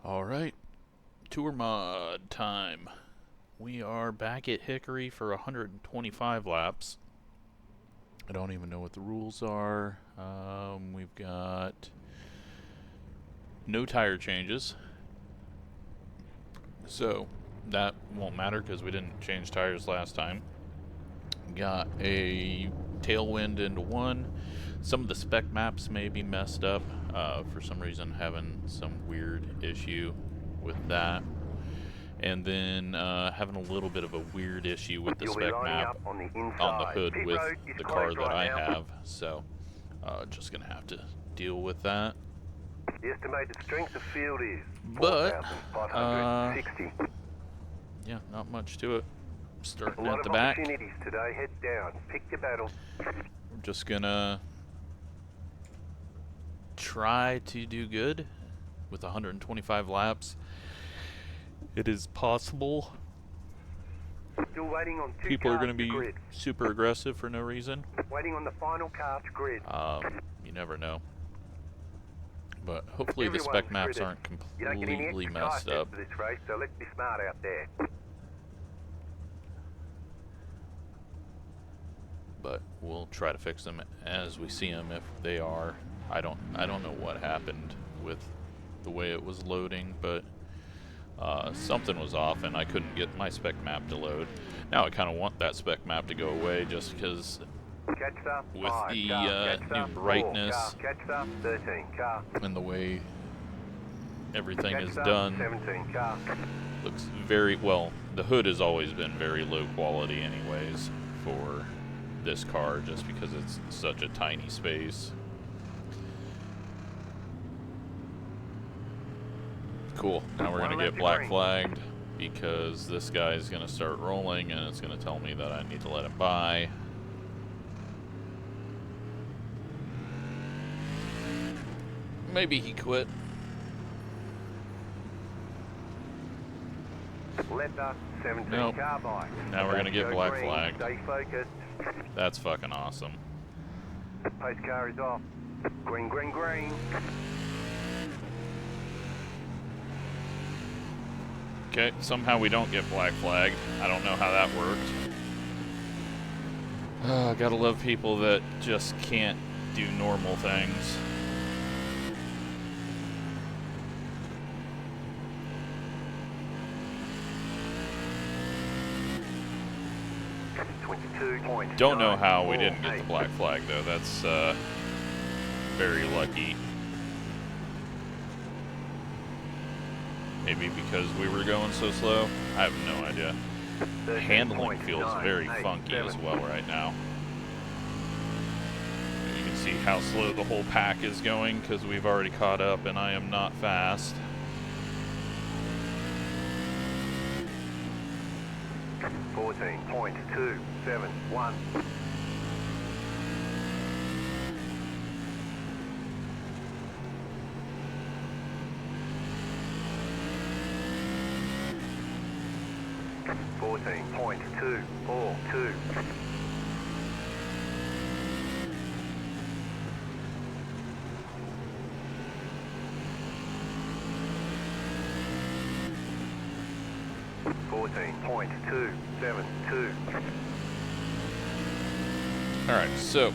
Alright, tour mod time. We are back at Hickory for 125 laps. I don't even know what the rules are. We've got no tire changes. So that won't matter because we didn't change tires last time. Got a tailwind into one. Some of the spec maps may be messed up. For some reason having some weird issue with that. And then having a little bit of a weird issue with the spec map on the hood with the car that I have. So just going to have to deal with that. The estimated strength of field is 4,560. Yeah, not much to it. Starting at the back. Today. Head down. Pick your battle. We're just going to try to do good with 125 laps. It is possible Still waiting on people are going to be super aggressive for no reason. Waiting on the final car to grid. You never know. But hopefully the spec maps aren't completely messed up. For this race, so let's be smart out there. But we'll try to fix them as we see them if they are. I don't know what happened with the way it was loading, but something was off and I couldn't get my spec map to load. Now I kind of want that spec map to go away just because with the new brightness and the way everything is done, looks very well. The hood has always been very low quality anyways for this car just because it's such a tiny space. Cool. Now we're going to get black flagged because this guy is going to start rolling and it's going to tell me that I need to let him by. Maybe he quit. Nope. Now we're going to get black flagged. Stay focused. That's fucking awesome. Pace car is off. Green, green, green. Okay, somehow we don't get black flagged. I don't know how that worked. Gotta love people that just can't do normal things. Don't know how we didn't get the black flag though. That's very lucky. Maybe because we were going so slow? I have no idea. The handling feels very funky as well right now. You can see how slow the whole pack is going because we've already caught up and I am not fast. .271. .242. Alright, so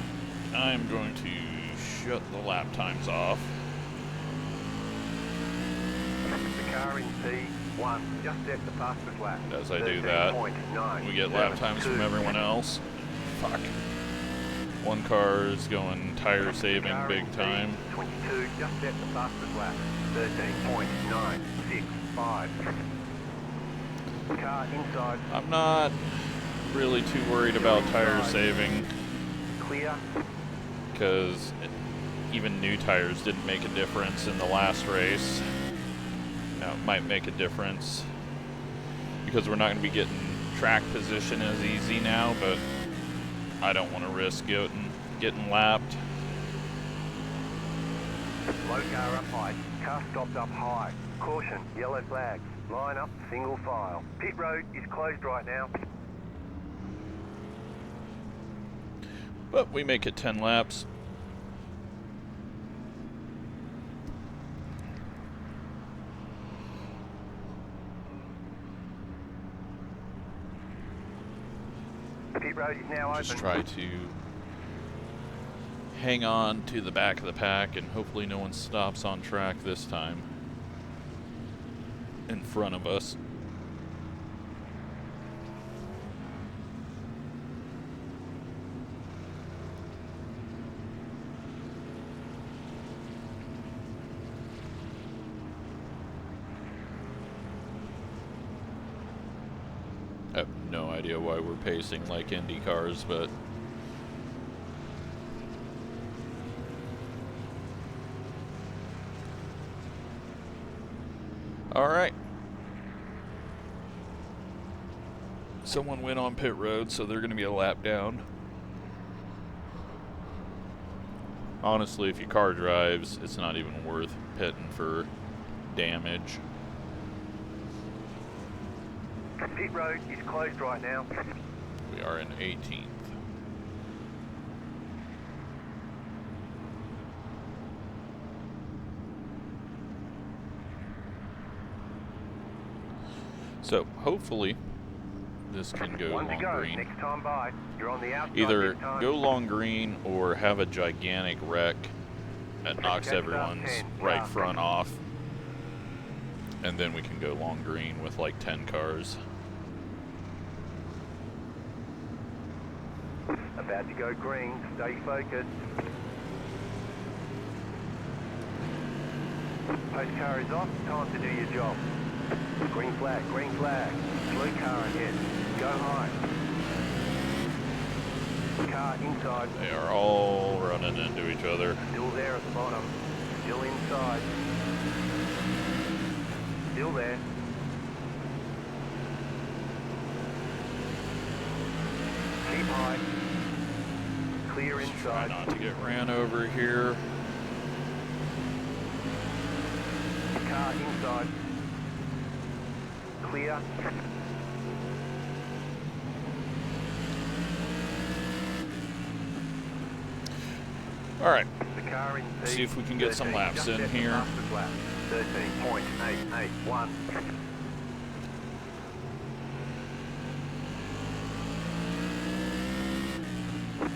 I'm going to shut the lap times off. The car in P1 just set the fastest lap. As I do that, we get lap times from everyone else. Fuck. One car is going tire saving big time. 22 just set the fastest lap. 13.965. Car inside. I'm not really too worried about tire saving. Clear. Because even new tires didn't make a difference in the last race. Now it might make a difference because we're not going to be getting track position as easy now, but I don't want to risk getting lapped. Low car up high. Car stopped up high. Caution, yellow flags. Line up, single file. Pit road is closed right now. But we make it 10 laps. Pit road is now Just open. try to hang on to the back of the pack, and hopefully no one stops on track this time in front of us. I have no idea why we're pacing like Indy cars, but all right. Someone went on pit road, so they're going to be a lap down. Honestly, if your car drives, it's not even worth pitting for damage. Pit road is closed right now. We are in 18th. So hopefully this can go One to long go. green. Next time by. You're on the outside Either this time. go long green or have a gigantic wreck that knocks Check everyone's top 10. right Yeah. front off. And then we can go long green with like 10 cars. About to go green. Stay focused. Post car is off. Time to do your job. Green flag, green flag. Slow car ahead. Go high. Car inside. They are all running into each other. Still there at the bottom. Still inside. Still there. Keep high. Clear Try inside. not to get ran over here. Car inside. Clear. All right. The car in P. See if we can get some 13, laps just in set the here. fastest lap. 13.881.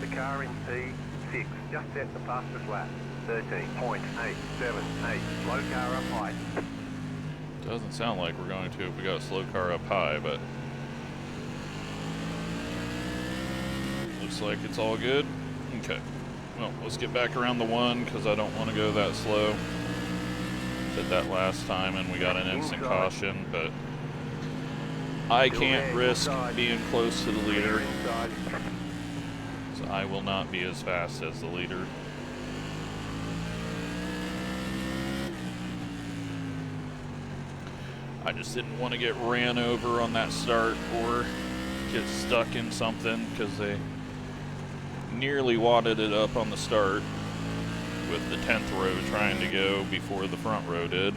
The car in P6 just set the fastest lap. 13.878. Slow car up high. Doesn't sound like we're going to if we got a slow car up high, but looks like it's all good. Okay. Well, let's get back around the one because I don't want to go that slow. Did that last time and we got an instant caution, but I can't risk being close to the leader, Inside. so I will not be as fast as the leader. I just didn't want to get ran over on that start or get stuck in something because they nearly wadded it up on the start with the 10th row trying to go before the front row did.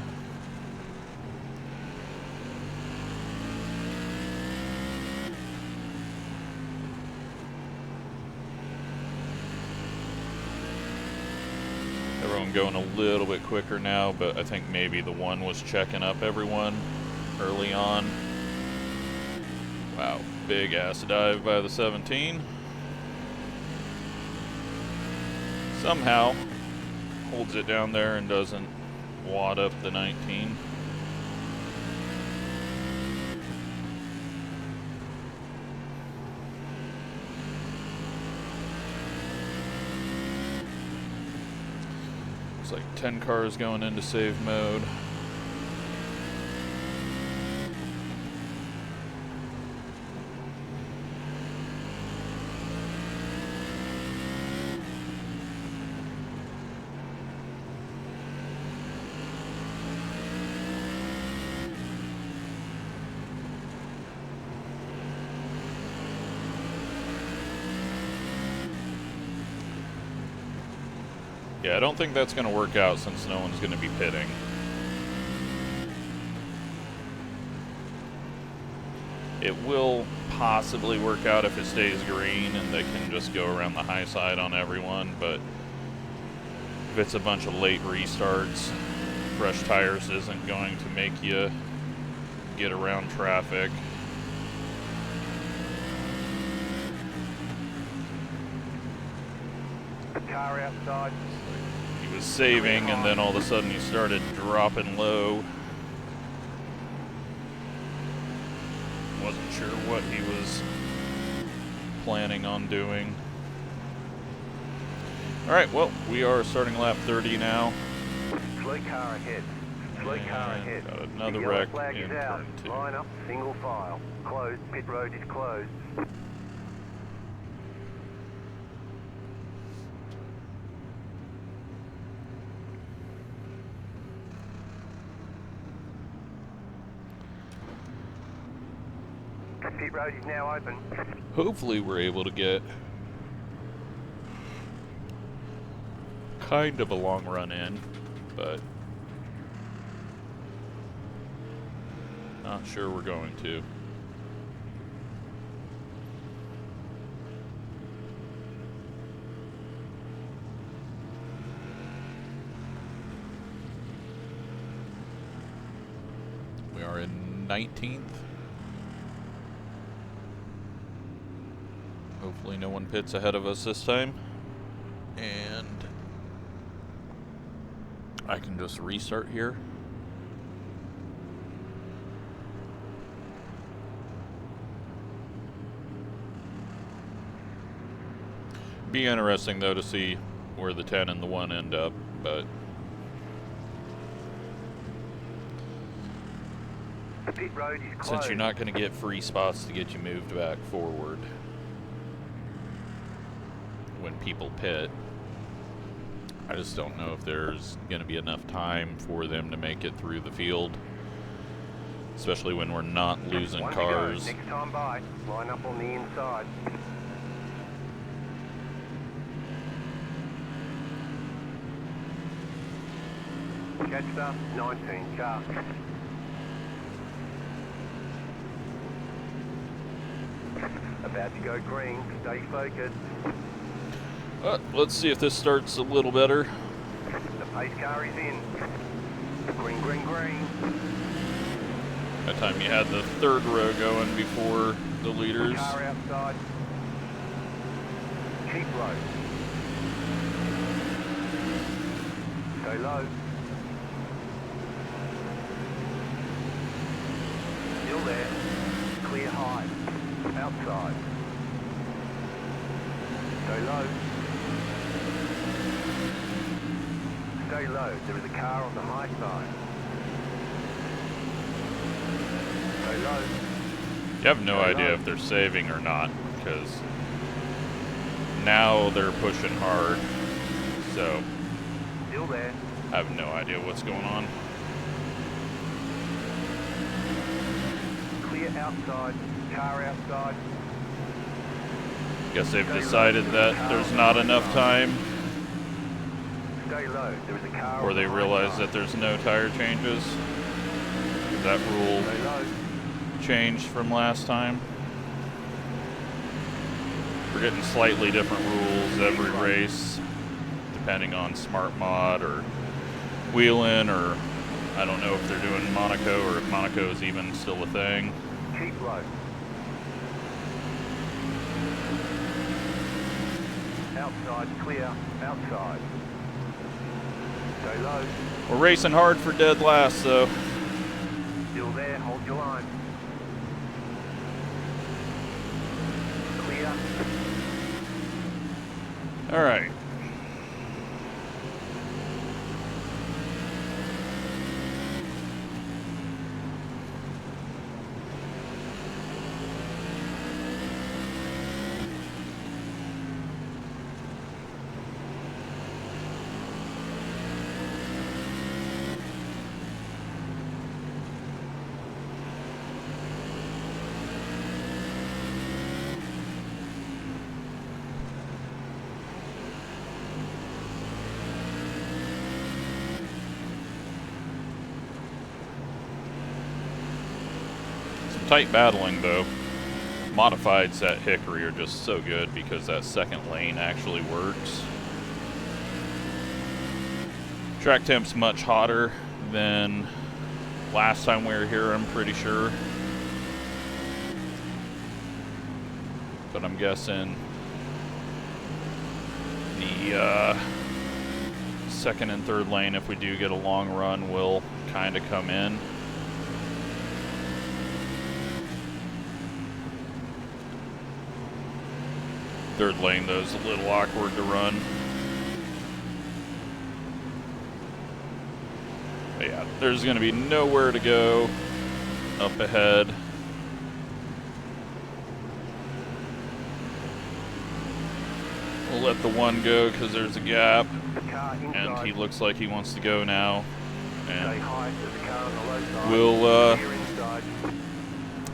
Everyone going a little bit quicker now, but I think maybe the one was checking up everyone early on. Wow, big ass dive by the 17. Somehow holds it down there and doesn't wad up the 19. Looks like 10 cars going into save mode. Yeah, I don't think that's going to work out since no one's going to be pitting. It will possibly work out if it stays green and they can just go around the high side on everyone, but if it's a bunch of late restarts, fresh tires isn't going to make you get around traffic. car outside. He was saving, and then all of a sudden he started dropping low. Wasn't sure what he was planning on doing. Alright, well, we are starting lap 30 now. Slow car ahead. Slow car ahead. Got another The wreck yellow flag in is out. turn 2. Line up, single file. Closed. Pit road is closed. Pit road is now open. Hopefully we're able to get kind of a long run in, but not sure we're going to. We are in 19th. Hopefully no one pits ahead of us this time. And I can just restart here. Be interesting though to see where the 10 and the 1 end up, but The pit road is closed. since you're not going to get free spots to get you moved back forward when people pit, I just don't know if there's going to be enough time for them to make it through the field, especially when we're not losing One to cars. go. Next time by, line up on the inside. Catch the 19 car. About to go green. Stay focused. Let's see if this starts a little better. The pace car is in. Green, green, green. That time you had the third row going before the leaders. Car outside. Keep low. Stay low. Still there. Clear high. Outside. Stay low. Stay low. There is a car on the high side. Stay low. You have no idea if they're saving or not, because now they're pushing hard, so Still there. I have no idea what's going on. Clear outside. Car outside. Guess they've decided that there's not enough time, Stay low. There is a car or on they the high realize side. that there's no tire changes. That rule Stay low. changed from last time. We're getting slightly different rules every race, depending on smart mod or wheel-in, or I don't know if they're doing Monaco or if Monaco is even still a thing. Keep low. Outside, clear. Outside. Stay low. We're racing hard for dead last, though. Still there. Hold your line. Clear. All right. Tight battling though. Modifieds at Hickory are just so good because that second lane actually works. Track temp's much hotter than last time we were here, I'm pretty sure. But I'm guessing The second and third lane, if we do get a long run, will kind of come in. Third lane, though, is a little awkward to run. But yeah, there's going to be nowhere to go up ahead. We'll let the one go because there's a gap, and he looks like he wants to go now. And we'll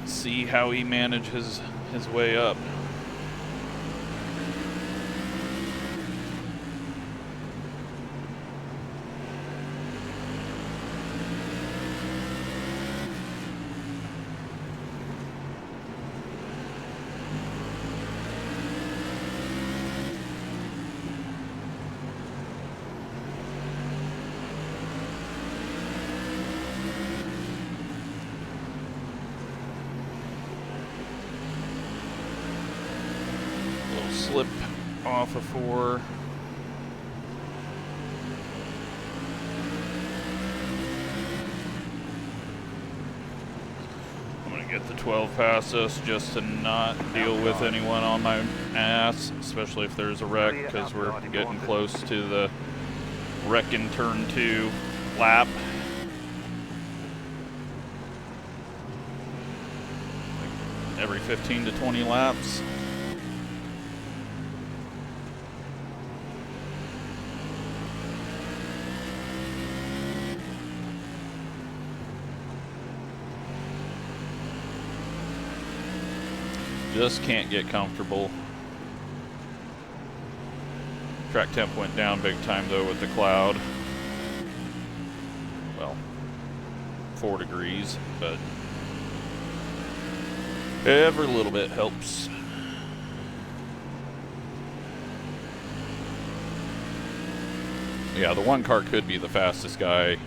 see how he manages his way up. Slip off of 4. I'm going to get the 12 past us just to not deal with anyone on my ass, especially if there's a wreck, because we're getting close to the wreck in turn 2 lap. Every 15 to 20 laps. Just can't get comfortable. Track temp went down big time though with the cloud. Well, 4 degrees, but every little bit helps. Yeah, the one car could be the fastest guy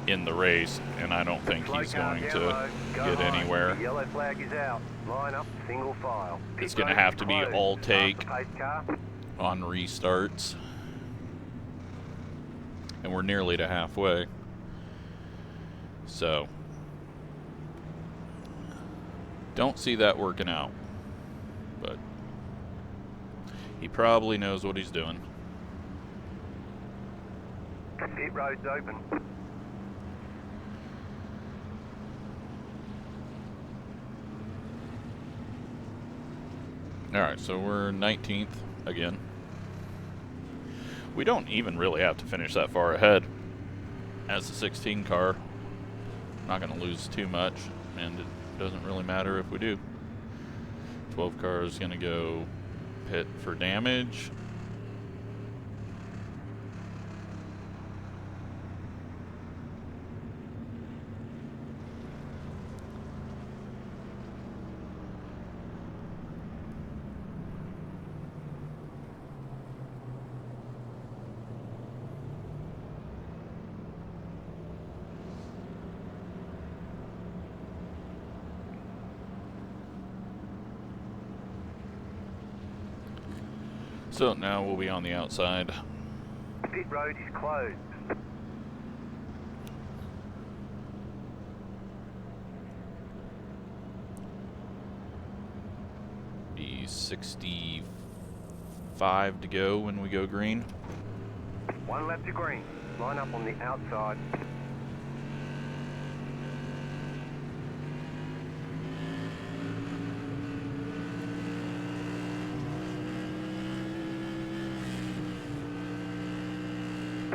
in the race, and I don't think he's going to get anywhere. Yellow flag is out. Line up, single file. It's going to have to be all take on restarts. And we're nearly to halfway. So, don't see that working out. But he probably knows what he's doing. Pit road's open. Alright, so we're 19th again. We don't even really have to finish that far ahead as a 16 car. Not going to lose too much, and it doesn't really matter if we do. 12 car is going to go pit for damage. So now we'll be on the outside. Pit road is closed. Be 65 to go when we go green. 1 lap to green. Line up on the outside.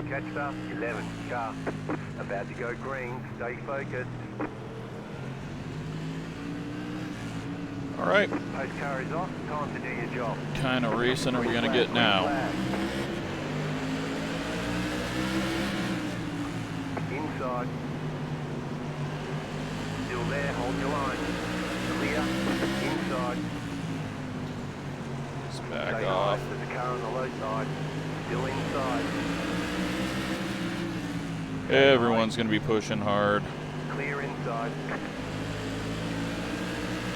Catch up, 11 car. About to go green, stay focused. Alright. Post car is off, time to do your job. Kind of racing are we going to get now? Inside. Still there, hold your line. Clear, inside. Let's back Stay off. high with the car on the low side. Still inside. Everyone's going to be pushing hard. Clear inside.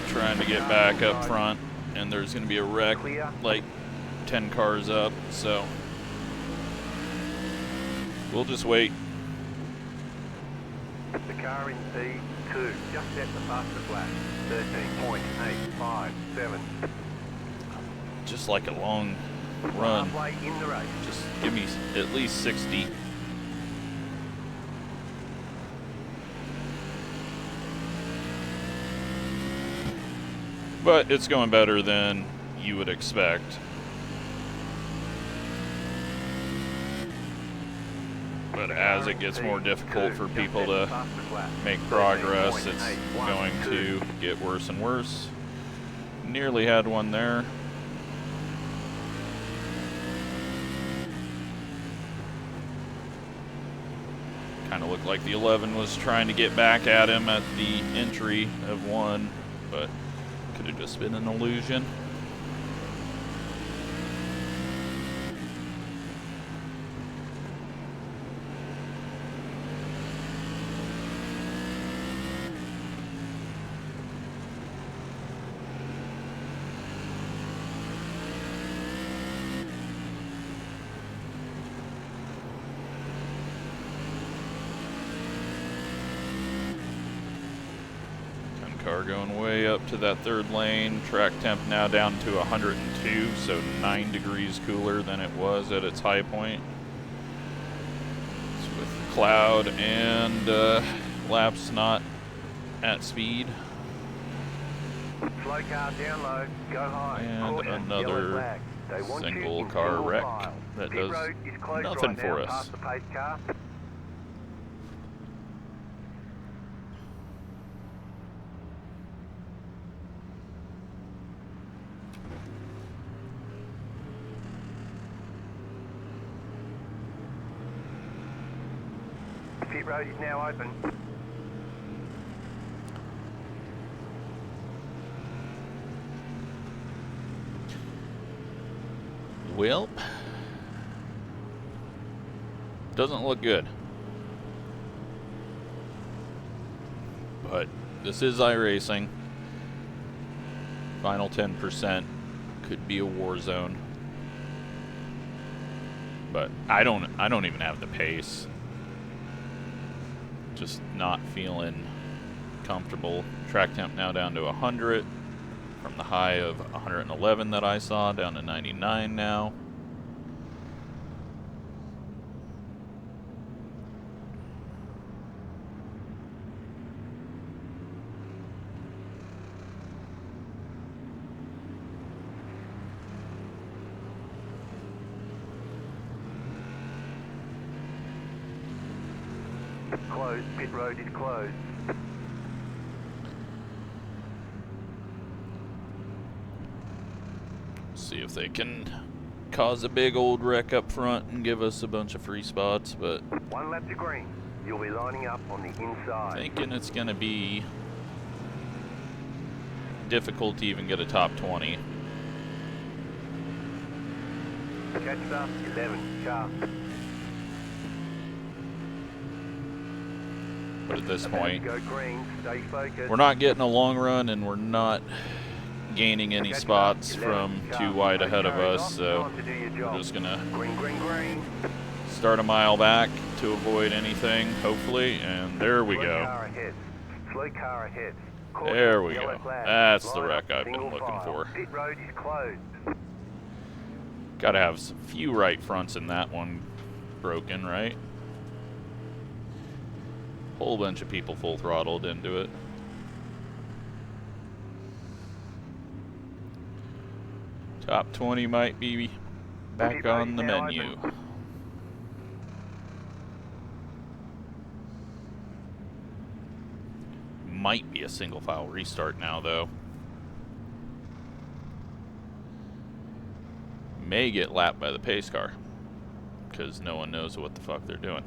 Trying to get back up front, and there's going to be a wreck like 10 cars up, so we'll just wait. The car in P2 just set the fastest lap, 13.857. Just like a long run. Halfway in the race. Just give me at least 60. But it's going better than you would expect. But as it gets more difficult for people to make progress, it's going to get worse and worse. Nearly had one there. Kind of looked like the 11 was trying to get back at him at the entry of one, but could have just been an illusion. Car going way up to that third lane. Track temp now down to 102, so 9 degrees cooler than it was at its high point. It's with cloud and laps not at speed. Slow car down low, go high. And Caution, another single car wreck that does nothing for us. Pit road is now open. Well, doesn't look good. But this is iRacing. Final 10% could be a war zone. But I don't even have the pace. Just not feeling comfortable. Track temp now down to 100 from the high of 111 that I saw, down to 99 now. Closed. Pit road is closed. See if they can cause a big old wreck up front and give us a bunch of free spots, but 1 lap to green. You'll be lining up on the inside. thinking it's going to be difficult to even get a top 20. Catch up, 11, car. But at this point, Go green, stay focused. we're not getting a long run and we're not gaining any spots from too wide ahead of us, so we're just going to Green. start a mile back to avoid anything, hopefully, and there we go. Slow car ahead. There we go. That's the wreck I've been looking for. Pit road is closed. Gotta have a few right fronts in that one broken, right? Whole bunch of people full throttled into it. Top 20 might be back on the menu. Might be a single file restart now, though. May get lapped by the pace car because no one knows what the fuck they're doing.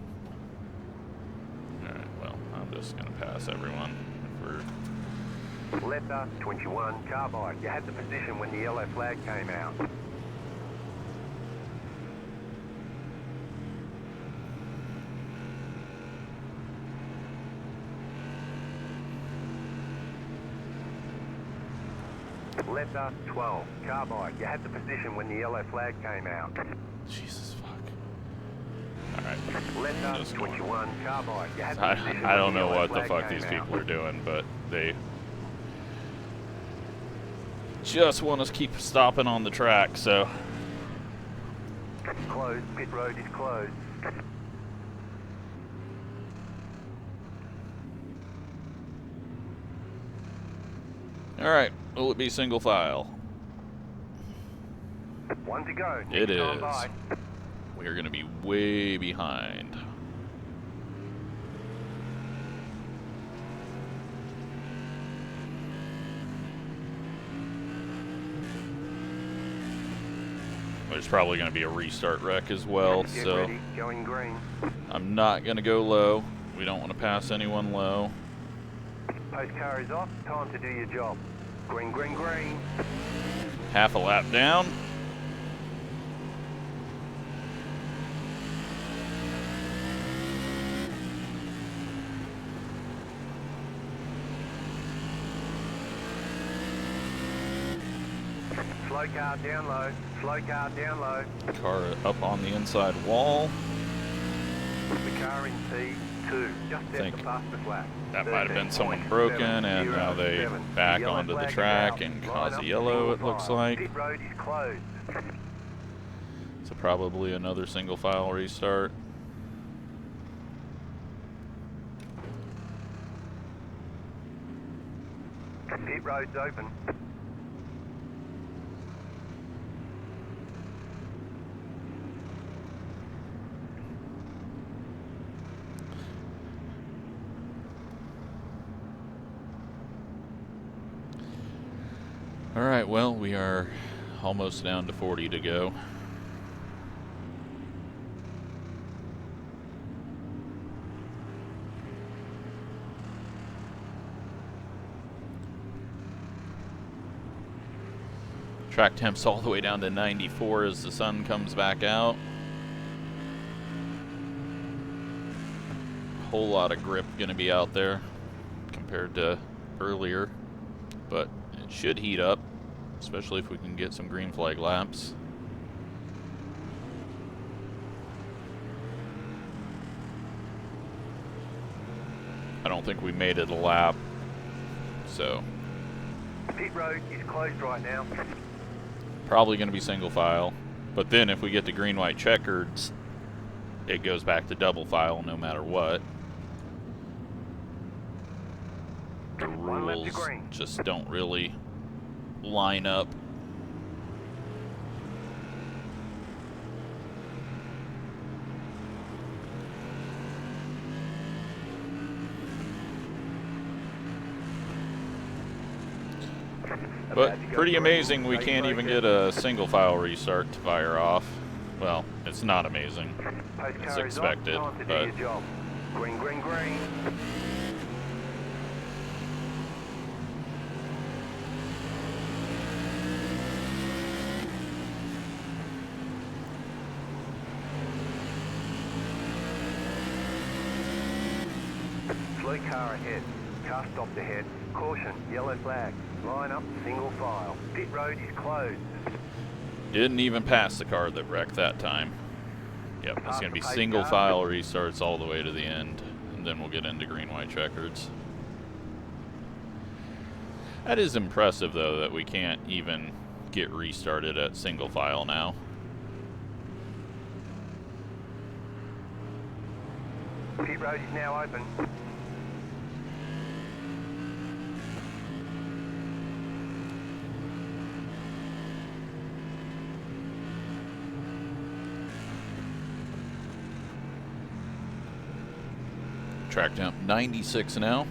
Alright, well, I'm just gonna pass everyone. Letter 21, car bike. You had the position when the yellow flag came out. Letter 12, carbide. You had the position when the yellow flag came out. Jesus fuck. Alright. Letter 21, carbide. You had the position I don't when know yellow what the flag fuck came these out. people are doing, but they just want us to keep stopping on the track, so. Closed. Pit road is closed. Alright, will it be single file? One to go. It Next time is. by. We are going to be way behind. There's probably going to be a restart wreck as well, Get so ready. Going green. I'm not going to go low. We don't want to pass anyone low. Post car is off. Time to do your job. Green, green, green. Half a lap down. Slow car down low. Slow car down low. Car up on the inside wall. The car in P2. Just set Think the fastest lap. That might have been someone broken, and now they back onto the track and cause a yellow, it looks like. Pit road is closed. So probably another single file restart. Pit road's open. Alright, well, we are almost down to 40 to go. Track temps all the way down to 94 as the sun comes back out. Whole lot of grip going to be out there compared to earlier, but it should heat up, especially if we can get some green flag laps. I don't think we made it a lap, so Pit road is closed right now. probably going to be single file. But then if we get to green white checkers, it goes back to double file no matter what. The One left to rules green. just don't really line up. But About to go pretty green. amazing we Safe can't even process. get a single file restart to fire off. Well, it's not amazing. Post It's car is off. expected, Time to do but your job. Green, green, green. Slow car ahead. Car stopped ahead. Caution, yellow flag. Line up, single file. Pit road is closed. didn't even pass the car that wrecked that time. Yep, it's going to be single file restarts all the way to the end, and then we'll get into green white checkers. That is impressive though that we can't even get restarted at single file now. Pit road is now open. Track down 96 now.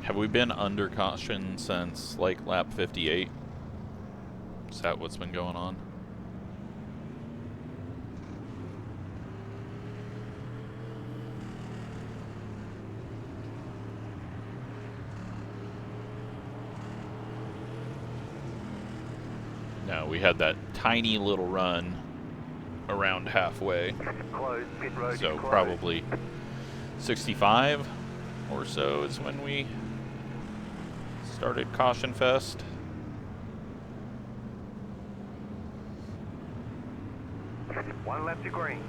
Have we been under caution since like lap 58? Is that what's been going on? No, we had that tiny little run around halfway. Closed. Pit road is So closed. probably 65 or so is when we started Caution Fest. One lap to green.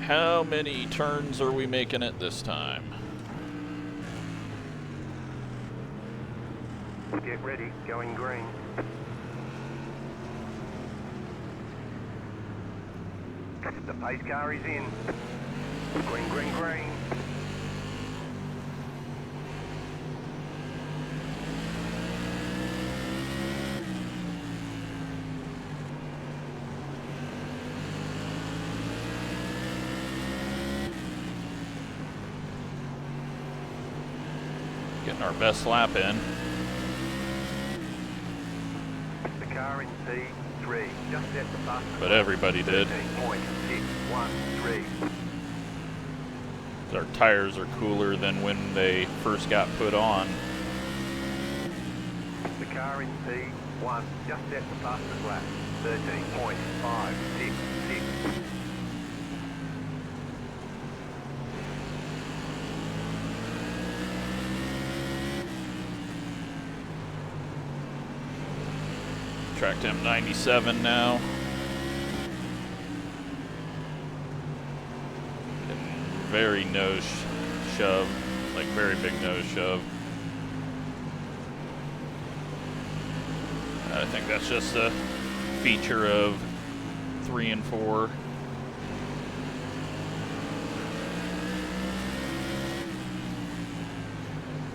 How many turns are we making it this time? Get ready. Going green. The pace car is in. Green, green, green. Getting our best lap in. The car in P3. Just set the fastest. But everybody did. 13.613. Our tires are cooler than when they first got put on. The car in P1. Just set the fastest lap. 13.566. Tracked M97 now. Getting very nose shove, like very big nose shove. I think that's just a feature of 3 and 4.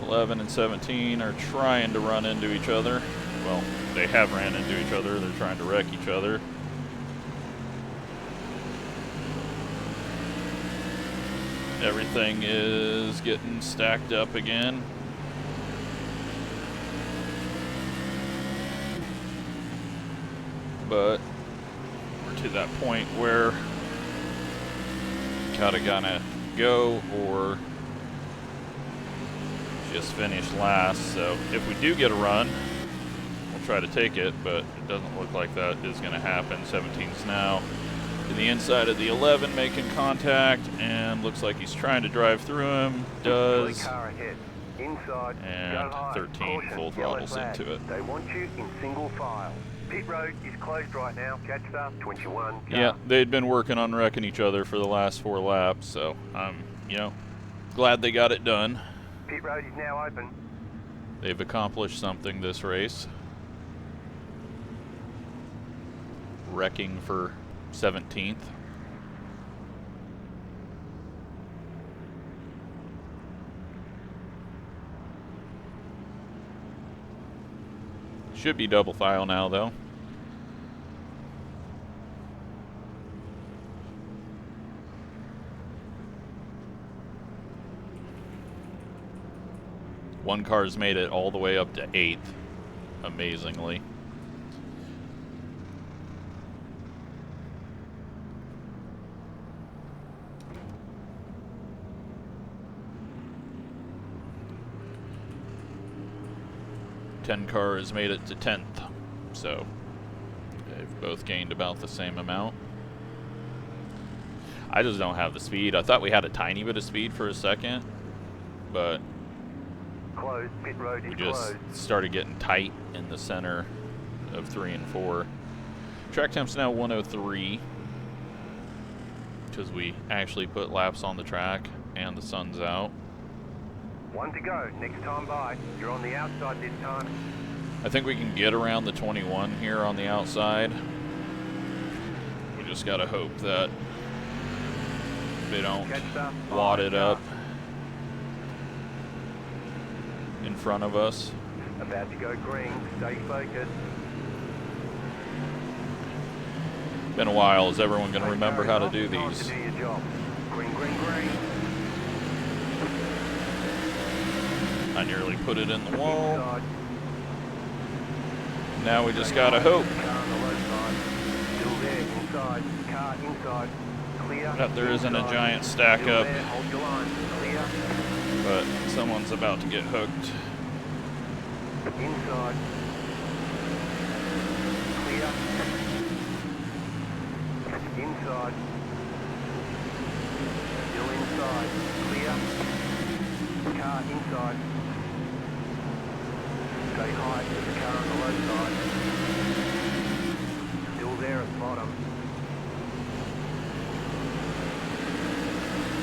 '11 and 17 are trying to run into each other. Well, they have ran into each other. They're trying to wreck each other. Everything is getting stacked up again. But we're to that point where gotta go or just finish last. So if we do get a run, try to take it, but it doesn't look like that is going to happen. 17's now to the inside of the 11, making contact, and looks like he's trying to drive through him. Does. Car ahead. Inside. And Go high. 13 Caution, full yellow throttles flag. into it. They want you in single file. Pit road is closed right now. Catch up. 21. Car. Yeah, they'd been working on wrecking each other for the last 4 laps, so I'm, glad they got it done. Pit road is now open. They've accomplished something this race. Wrecking for 17th. Should be double file now, though. One car's made it all the way up to 8th, amazingly. Car has made it to 10th, so they've both gained about the same amount. I just don't have the speed. I thought we had a tiny bit of speed for a second, but Closed. Pit road is we just closed. started getting tight in the center of 3 and 4. Track temp's now 103 because we actually put laps on the track and the sun's out. 1 to go. Next time by. You're on the outside this time. I think we can get around the 21 here on the outside. We just gotta hope that they don't wad it up in front of us. About to go green. Stay focused. Been a while. Is everyone gonna remember how to do Time these? to do your job. Green, green, green. I nearly put it in the wall. Inside. Now we just gotta hope. Car on the low side. Still there. Inside. Car inside. Clear. Yep, there isn't a Inside. giant stack Still up, there, hold your line. Clear. but someone's about to get hooked. Inside. Clear. Inside. Still inside. Clear. Car inside. Stay high to the car on the low side. Still there at the bottom.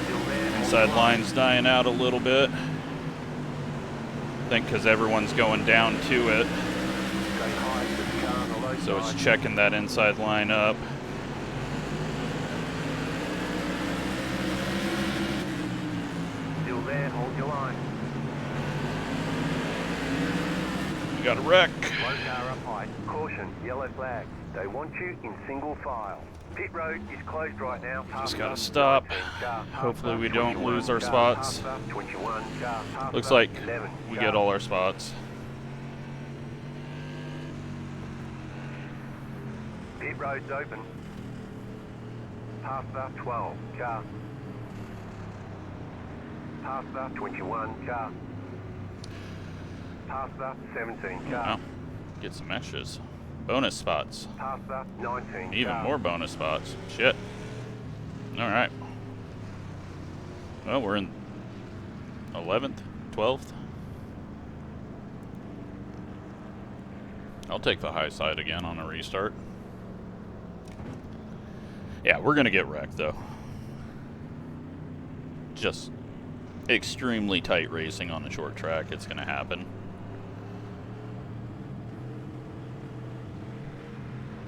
Still there. Inside line's dying out a little bit. I think because everyone's going down to it. Stay high to the car on the low So it's side. checking that inside line up. Still there, hold your line. We got a wreck. Low car up high. Caution, yellow flag. They want you in single file. Pit road is closed right now. Just gotta stop. Hopefully we don't lose our spots. Looks like we get all our spots. Pit road's open. Past the 12, car. Past the 21, car. Past the 17, car. Wow. Get some extras. Bonus spots. Past the 19, Even car. more bonus spots. Shit. Alright. Well, we're in 11th, 12th. I'll take the high side again on a restart. Yeah, we're gonna get wrecked though. Just extremely tight racing on a short track. It's gonna happen.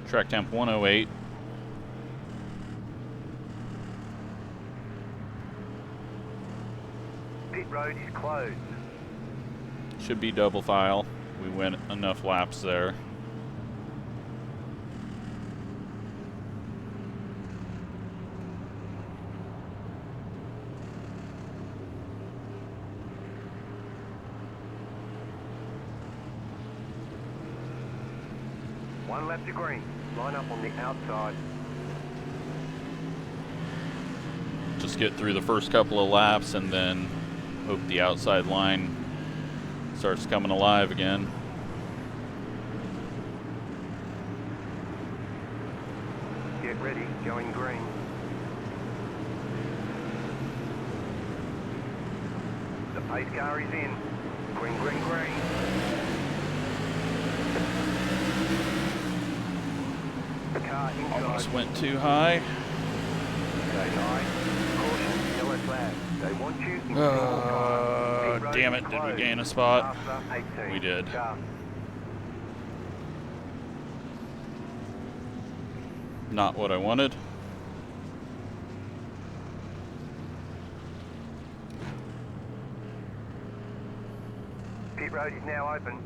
Track temp 108. Pit road is closed. Should be double file. We went enough laps there. One lap to green. Line up on the outside. Just get through the first couple of laps and then hope the outside line starts coming alive again. Get ready, going green. The pace car is in. Green, green, green. The car inside. Almost went too high. Stay high. Caution, yellow flag. They want you in single file. Pit road Damn is it, did we closed. gain a spot? Past the 18. We did. Car. Not what I wanted. Pit road is now open.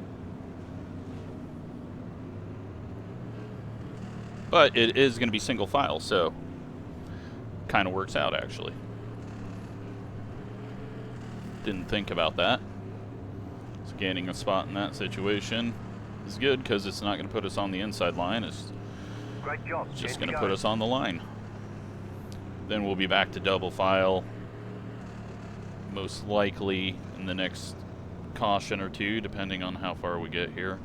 But it is going to be single file, so kind of works out actually. Didn't think about that. So gaining a spot in that situation is good because it's not going to put us on the inside line. It's Great job. just Good going to go. put us on the line. Then we'll be back to double file, most likely in the next caution or two, depending on how far we get here.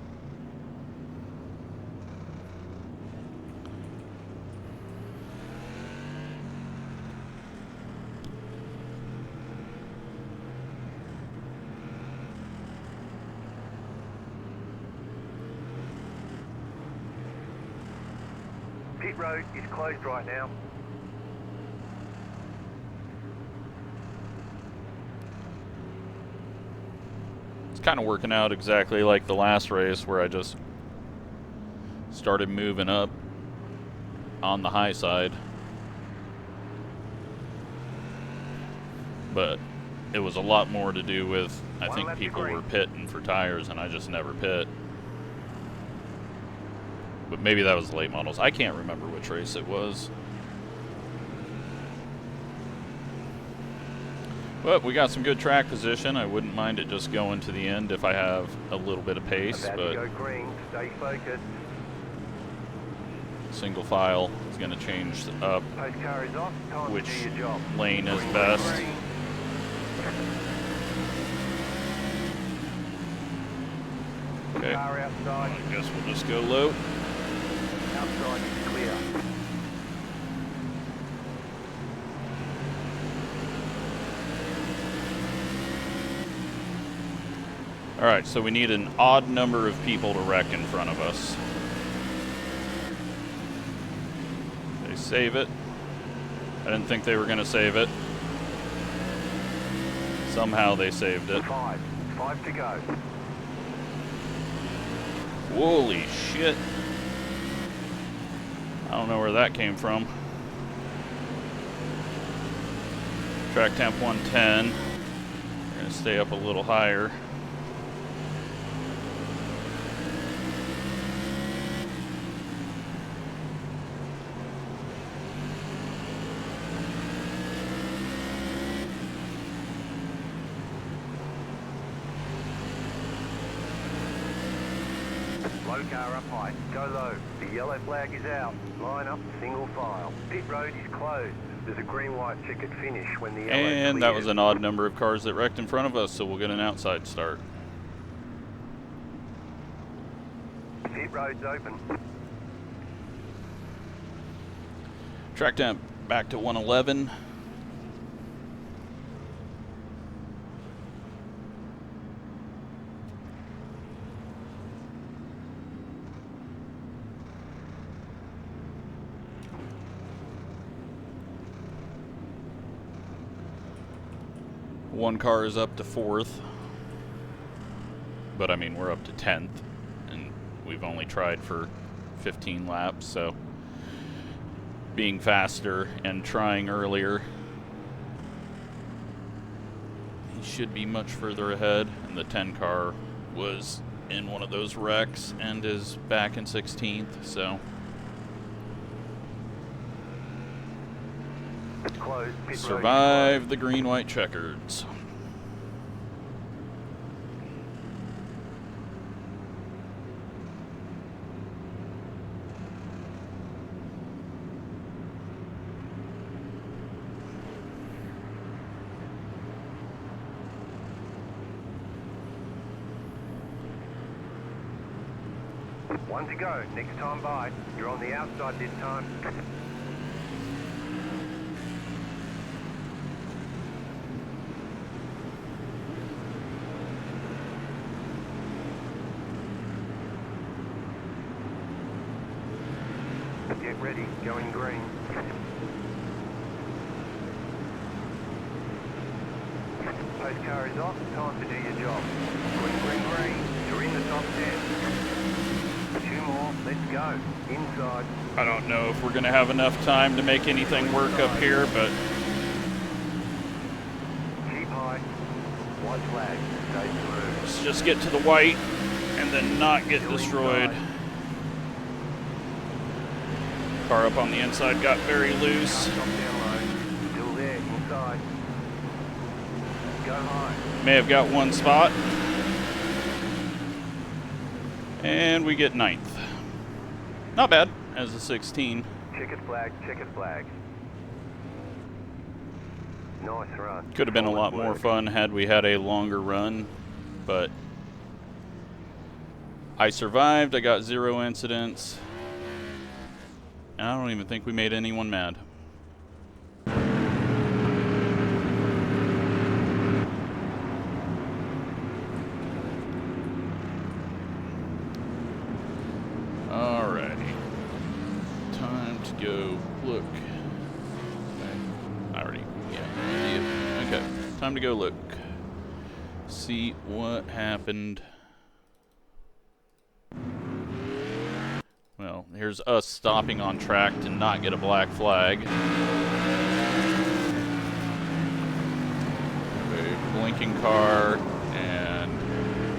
Pit road is closed right now. It's kind of working out exactly like the last race where I just started moving up on the high side. But it was a lot more to do with, I One think left to people green. were pitting for tires and I just never pit. But maybe that was late models. I can't remember which race it was. But we got some good track position. I wouldn't mind it just going to the end if I have a little bit of pace. About But to go green. Stay focused. Single file is going to change up Pace car is off. Time which to do your job. lane is best. Okay, Car I outside. guess we'll just go low. Outside is clear. Alright, so we need an odd number of people to wreck in front of us. They save it. I didn't think they were going to save it. Somehow they saved it. 5 to go. Holy shit. I don't know where that came from. Track temp 110. We're going to stay up a little higher. Low car up high. Go low. The yellow flag is out. Line up, single file. Pit road is closed. There's a green-white checkered finish when the yellow And that clears. was an odd number of cars that wrecked in front of us, so we'll get an outside start. Pit road's open. Track temp back to 111. One car is up to 4th, but I mean we're up to 10th, and we've only tried for 15 laps, so being faster and trying earlier, he should be much further ahead. And the 10 car was in one of those wrecks and is back in 16th, so Closed. Pit road is survive the green-white checkers. closed. 1 to go. Next time by. You're on the outside this time. Get ready, going green. Post car is off, time to do your job. Green, green, green, you're in the top 10. 2 more, let's go. Inside. I don't know if we're going to have enough time to make anything work up here, but Keep high. White flag, stay through. let's just get to the white and then not get Still destroyed. inside. Car up on the inside got very loose. Top down low. Still there, inside. Go high. May have got one spot. And we get 9th. Not bad as a 16. Checkered flag, checkered flag. Nice run. Could have been a Solid lot more work. fun had we had a longer run, but I survived. I got 0 incidents. And I don't even think we made anyone mad. Alrighty. Time to go look. I already, yeah. Okay, time to go look. See what happened. Well, here's us stopping on track to not get a black flag. A blinking car, and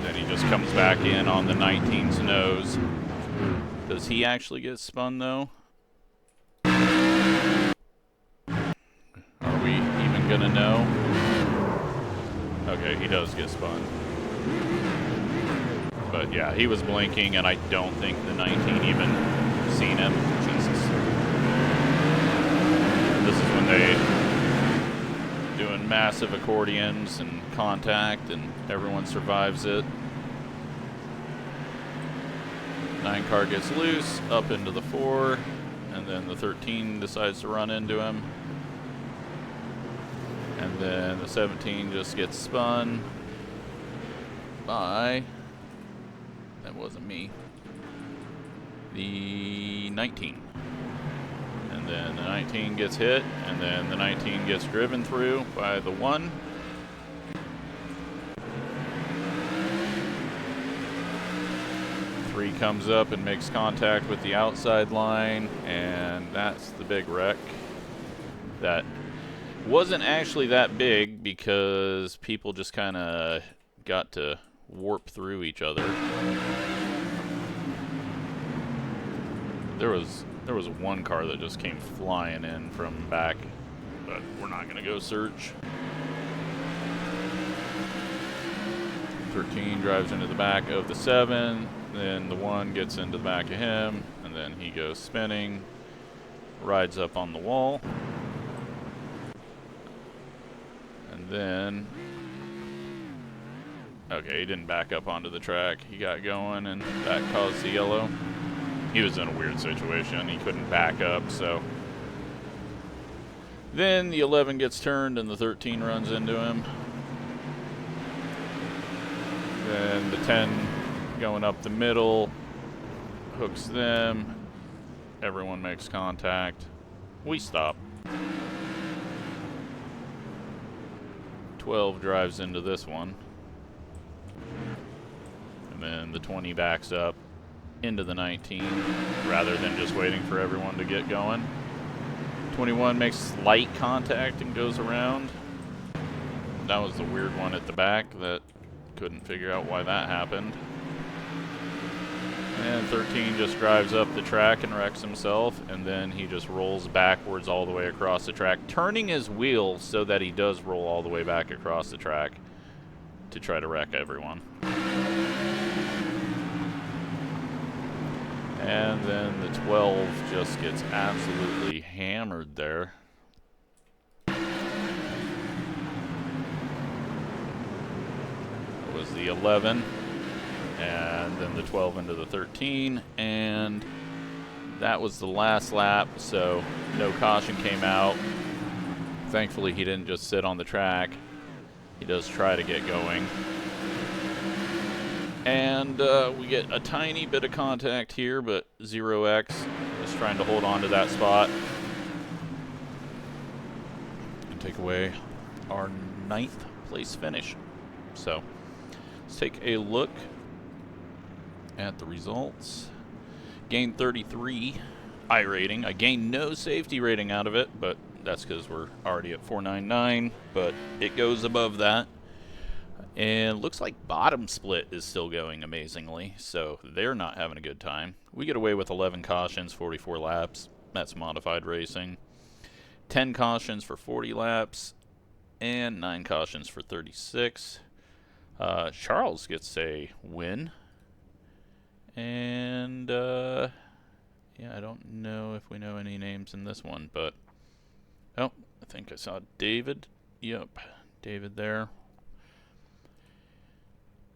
then he just comes back in on the 19's nose. Does he actually get spun, though? Are we even gonna know? Okay, he does get spun. But yeah, he was blinking, and I don't think the 19 even seen him, which is they doing massive accordions and contact, and everyone survives it. 9 car gets loose, up into the 4, and then the 13 decides to run into him. And then the 17 just gets spun by, that wasn't me, the 19. And then the 19 gets hit, and then the 19 gets driven through by the 1. Three comes up and makes contact with the outside line, and that's the big wreck. That wasn't actually that big because people just kind of got to warp through each other. There was one car that just came flying in from back, but we're not going to go search. 13 drives into the back of the 7, then the 1 gets into the back of him, and then he goes spinning, rides up on the wall, and then, okay, he didn't back up onto the track. He got going, and that caused the yellow. He was in a weird situation. He couldn't back up, so. Then the 11 gets turned, and the 13 runs into him. Then the 10 going up the middle hooks them. Everyone makes contact. We stop. 12 drives into this one. And then the 20 backs up into the 19 rather than just waiting for everyone to get going. 21 makes slight contact and goes around. That was the weird one at the back that couldn't figure out why that happened. And 13 just drives up the track and wrecks himself, and then he just rolls backwards all the way across the track, turning his wheel so that he does roll all the way back across the track to try to wreck everyone. And then the 12 just gets absolutely hammered there. It was the 11, and then the 12 into the 13, and that was the last lap, so no caution came out. Thankfully, he didn't just sit on the track. He does try to get going. And we get a tiny bit of contact here, but 0x just trying to hold on to that spot and take away our 9th place finish. So let's take a look at the results. Gained 33 I rating. I gained no safety rating out of it, but that's because we're already at 499, but it goes above that. And looks like bottom split is still going amazingly, so they're not having a good time. We get away with 11 cautions, 44 laps. That's modified racing. 10 cautions for 40 laps, and 9 cautions for 36. Charles gets a win. And, yeah, I don't know if we know any names in this one, but, oh, I think I saw David. Yep, David there.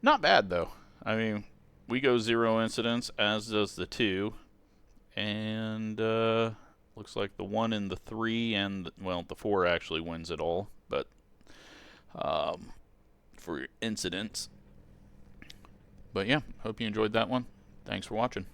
Not bad, though. I mean, we go 0 incidents, as does the 2. And looks like the 1 and the 3 and, well, the 4 actually wins it all. But for incidents. But, yeah, hope you enjoyed that one. Thanks for watching.